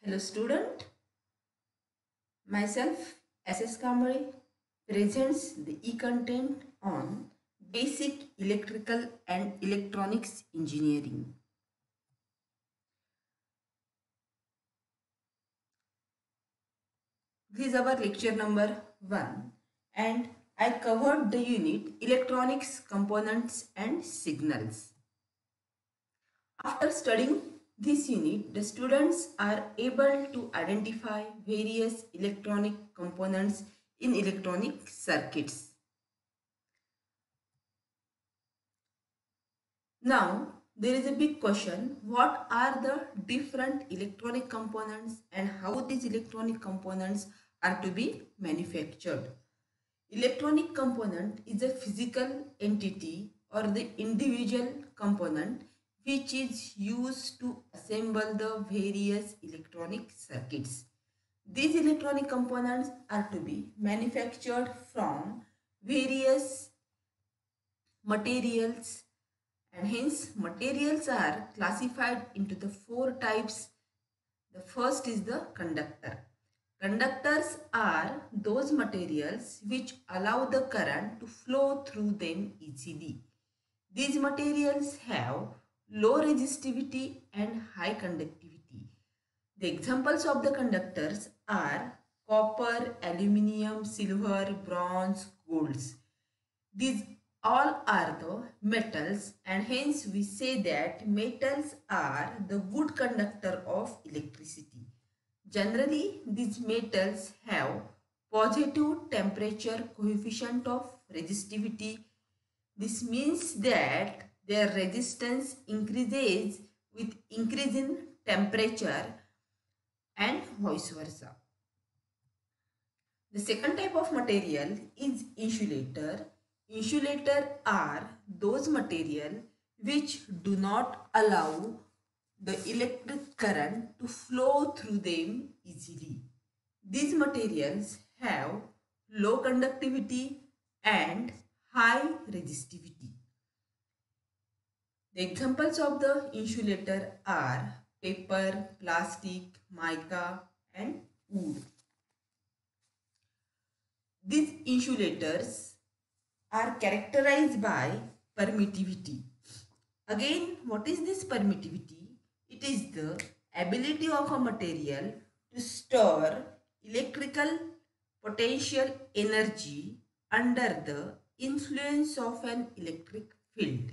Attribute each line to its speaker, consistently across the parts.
Speaker 1: Hello student, myself SS Kamari presents the e-content on basic electrical and electronics engineering. This is our lecture number 1 and I covered the unit electronics components and signals. After studying this unit, the students are able to identify various electronic components in electronic circuits. Now, there is a big question. What are the different electronic components and how these electronic components are to be manufactured? Electronic component is a physical entity or the individual component which is used to assemble the various electronic circuits. These electronic components are to be manufactured from various materials, and hence materials are classified into the four types. The first is the conductor. Conductors are those materials which allow the current to flow through them easily. These materials have low resistivity and high conductivity. The examples of the conductors are copper, aluminium, silver, bronze, golds. These all are the metals, and hence we say that metals are the good conductor of electricity. Generally, these metals have positive temperature coefficient of resistivity. This means that their resistance increases with increase in temperature and vice versa. The second type of material is insulator. Insulator are those material which do not allow the electric current to flow through them easily. These materials have low conductivity and high resistivity. The examples of the insulator are paper, plastic, mica and wood. These insulators are characterized by permittivity. Again, what is this permittivity? It is the ability of a material to store electrical potential energy under the influence of an electric field.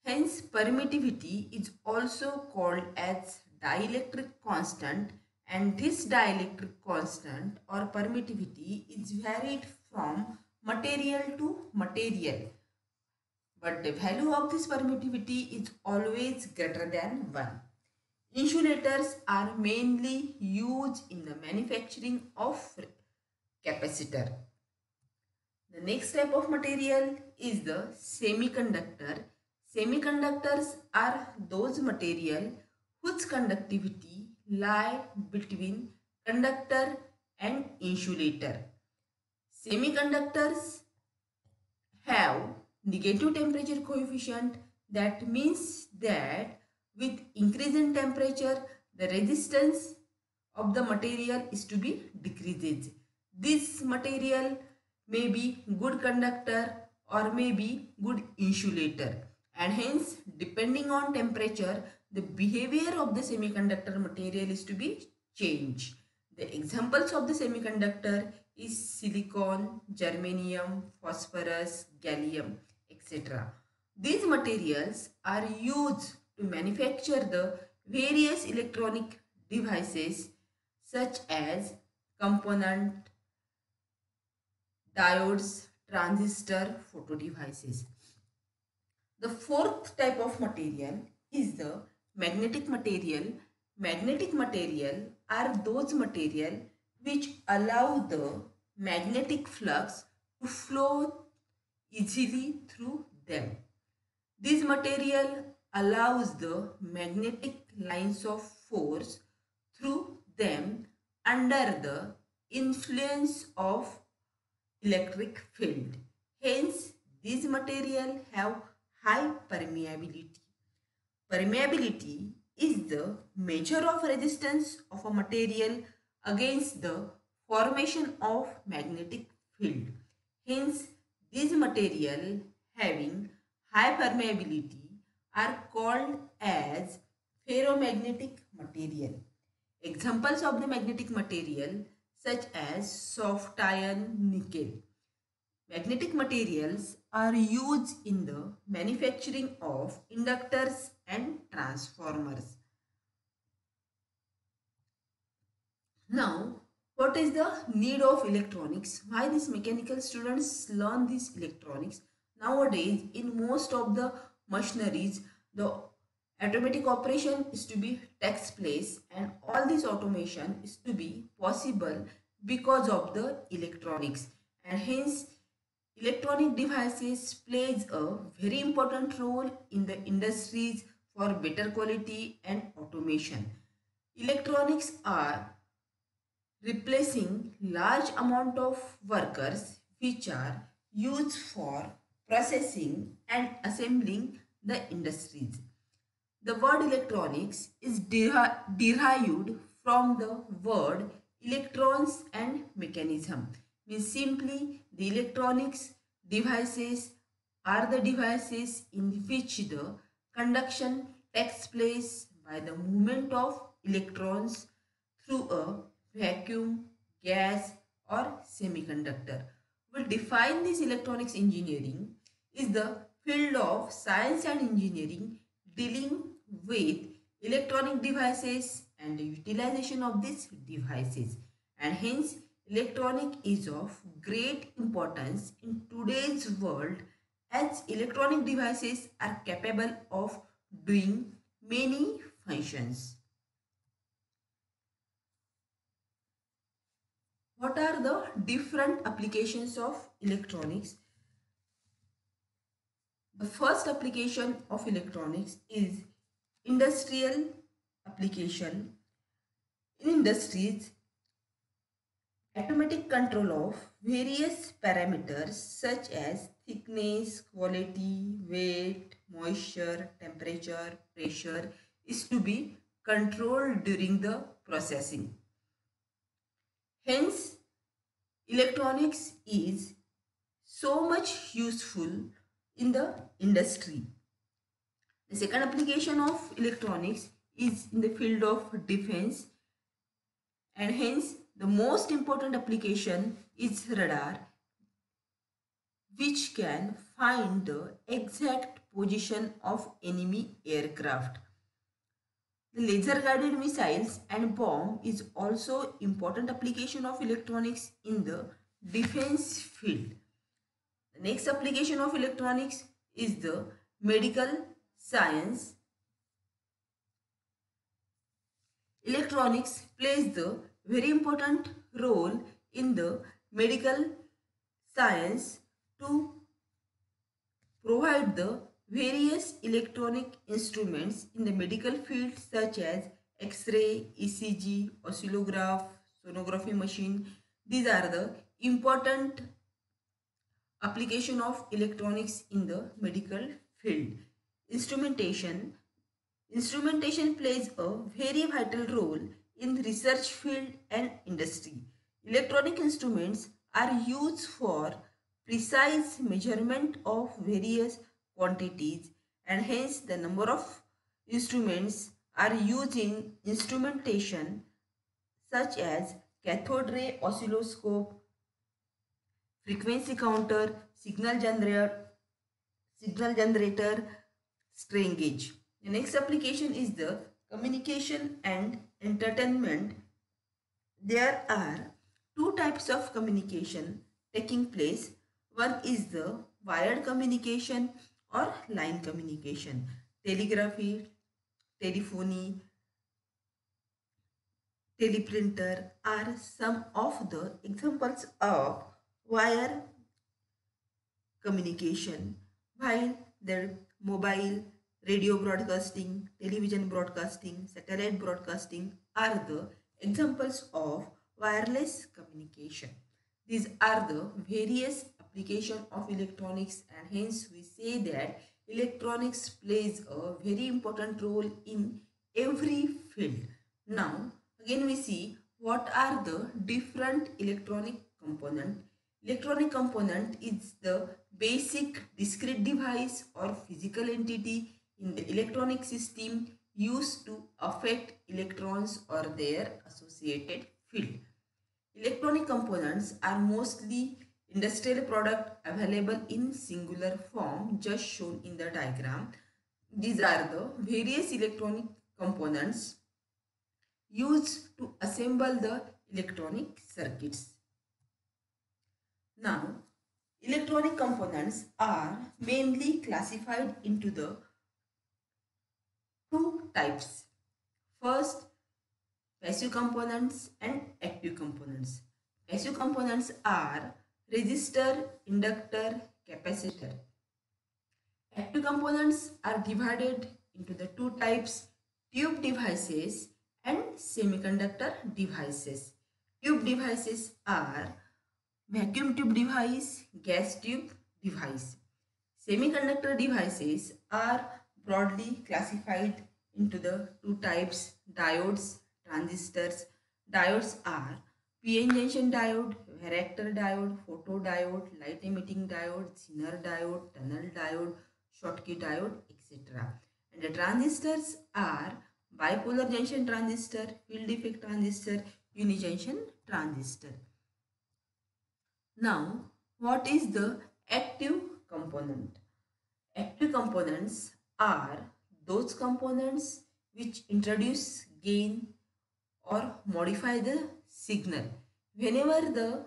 Speaker 1: Hence, permittivity is also called as dielectric constant, and this dielectric constant or permittivity is varied from material to material, but the value of this permittivity is always greater than 1. Insulators are mainly used in the manufacturing of capacitor. The next type of material is the semiconductor. Semiconductors are those material whose conductivity lie between conductor and insulator. Semiconductors have negative temperature coefficient. That means that with increase in temperature, the resistance of the material is to be decreases. This material may be good conductor or may be good insulator, and hence depending on temperature the behavior of the semiconductor material is to be changed. The examples of the semiconductor is silicon, germanium, phosphorus, gallium, etc. These materials are used to manufacture the various electronic devices such as component, diodes, transistor, photo devices. The fourth type of material is the magnetic material. Magnetic material are those material which allow the magnetic flux to flow easily through them. This material allows the magnetic lines of force through them under the influence of electric field. Hence, these material have high permeability. Permeability is the measure of resistance of a material against the formation of magnetic field. Hence, these material having high permeability are called as ferromagnetic material. Examples of the magnetic material such as soft iron, nickel. Magnetic materials are used in the manufacturing of inductors and transformers. Now, what is the need of electronics? Why these mechanical students learn this electronics? Nowadays, in most of the machineries, the automatic operation is to be takes place, and all this automation is to be possible because of the electronics, and hence electronic devices plays a very important role in the industries for better quality and automation. Electronics are replacing large amount of workers which are used for processing and assembling the industries. The word electronics is derived from the word electrons and mechanism. Means simply the electronics devices are the devices in which the conduction takes place by the movement of electrons through a vacuum, gas or semiconductor. We define this electronics engineering is the field of science and engineering dealing with electronic devices and the utilization of these devices, and hence electronic is of great importance in today's world as electronic devices are capable of doing many functions. What are the different applications of electronics? The first application of electronics is industrial application. In industries, automatic control of various parameters such as thickness, quality, weight, moisture, temperature, pressure is to be controlled during the processing. Hence, electronics is so much useful in the industry. The second application of electronics is in the field of defense, and hence the most important application is radar, which can find the exact position of enemy aircraft. The laser guided missiles and bomb is also important application of electronics in the defense field. The next application of electronics is the medical science. Electronics plays the very important role in the medical science to provide the various electronic instruments in the medical field such as X-ray, ECG, oscillograph, sonography machine. These are the important application of electronics in the medical field. Instrumentation. Instrumentation plays a very vital role in research field and industry. Electronic instruments are used for precise measurement of various quantities, and hence the number of instruments are used in instrumentation such as cathode ray oscilloscope, frequency counter, signal generator, strain gauge. The next application is the communication and entertainment. There are two types of communication taking place. One is the wired communication or line communication. Telegraphy, telephony, teleprinter are some of the examples of wire communication, while the mobile, radio broadcasting, television broadcasting, satellite broadcasting are the examples of wireless communication. These are the various application of electronics, and hence we say that electronics plays a very important role in every field. Now, again we see what are the different electronic component. Electronic component is the basic discrete device or physical entity in the electronic system used to affect electrons or their associated field. Electronic components are mostly industrial product available in singular form just shown in the diagram. These are the various electronic components used to assemble the electronic circuits. Now, electronic components are mainly classified into the two types. First, passive components and active components. Passive components are resistor, inductor, capacitor. Active components are divided into the two types, tube devices and semiconductor devices. Tube devices are vacuum tube device, gas tube device. Semiconductor devices are broadly classified into the two types, diodes, transistors. Diodes are PN junction diode, varactor diode, photodiode, light emitting diode, Zener diode, tunnel diode, Schottky diode, etc. And the transistors are bipolar junction transistor, field effect transistor, unijunction transistor. Now, what is the active component? Active components are those components which introduce gain or modify the signal. Whenever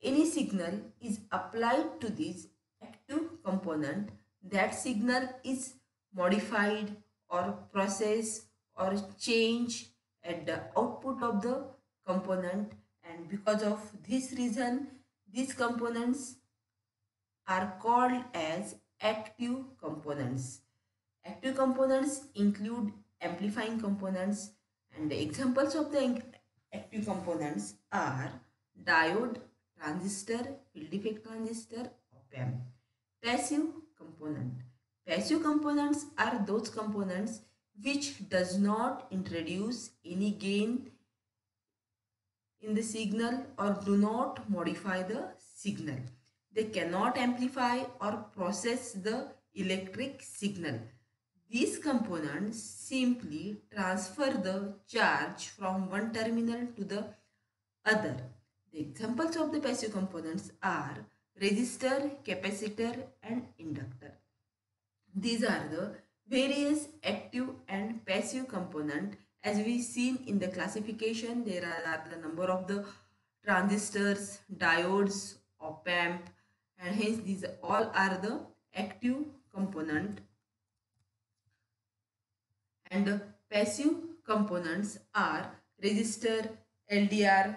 Speaker 1: any signal is applied to this active component, that signal is modified or processed or changed at the output of the component, and because of this reason these components are called as active components. Active components include amplifying components, and the examples of the active components are diode, transistor, field effect transistor, op-amp. Passive component. Passive components are those components which does not introduce any gain in the signal or do not modify the signal. They cannot amplify or process the electric signal. These components simply transfer the charge from one terminal to the other. The examples of the passive components are resistor, capacitor and inductor. These are the various active and passive component. As we seen in the classification, there are the number of the transistors, diodes, op-amp, and hence these all are the active component. And the passive components are resistor, LDR,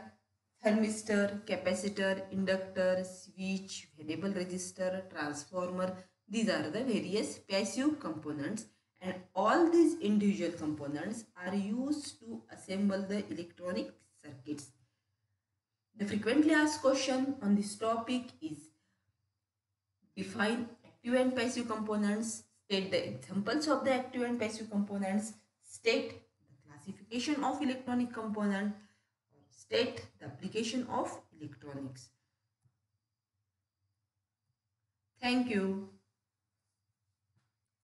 Speaker 1: thermistor, capacitor, inductor, switch, variable resistor, transformer. These are the various passive components, and all these individual components are used to assemble the electronic circuits. The frequently asked question on this topic is define active and passive components, state the examples of the active and passive components, state the classification of electronic component, state the application of electronics. Thank you.